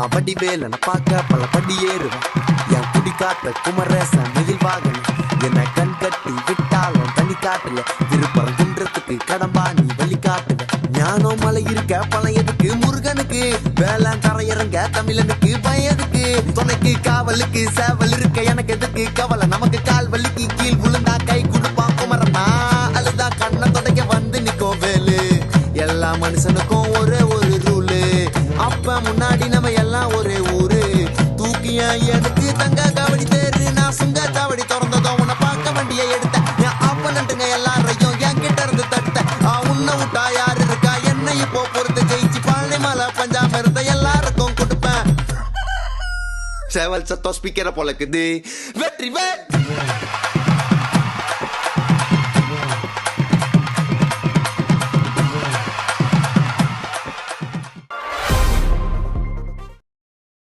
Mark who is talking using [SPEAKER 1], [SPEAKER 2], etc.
[SPEAKER 1] படி வேலை பார்க்க பல படி ஏறுவேன் என் குடி காத்த குமரேசன் மயில் வாகனம் என்ன கண் கட்டி விட்டாலும் தனி காட்டுல திருப்பரம் குன்றத்துக்கு கடம்பா நீ வழி காட்டுவேன் ஞானம் மலை இருக்க பழையதுக்கு முருகனுக்கு வேளாண் தரையிறங்க தமிழனுக்கு பயதுக்கு துணைக்கு காவலுக்கு சேவல் இருக்க எனக்கு எதுக்கு கவலை நமக்கு கால் வலிக்கு கீழ் விழுந்தா கை கொடுப்பான் குமரனா அழுதா கண்ணை தொடக்க வந்து நிக்கும் வேலு எல்லா மனுஷனுக்கும் ஒரே ஒரு ரூலு அப்ப முன்னாடி நம்ம எல்லாம் ஒரே ஊரு தூக்கிய எனக்கு தங்க காவடி தேரு நான் சுங்க காவடி திறந்ததும் உன்னை பார்க்க வண்டியை எடுத்தேன் என் அப்பனண்டுங்க எல்லாரையும் என் கிட்ட இருந்து தட்ட உன்னை விட்டா யாரு இருக்கா என்னை இப்போ பொறுத்து ஜெயிச்சு பழனி மலை பஞ்சாம இருந்த எல்லாருக்கும் கொடுப்பேன் சேவல் சத்தம் ஸ்பீக்கரை பொழக்குது வெற்றி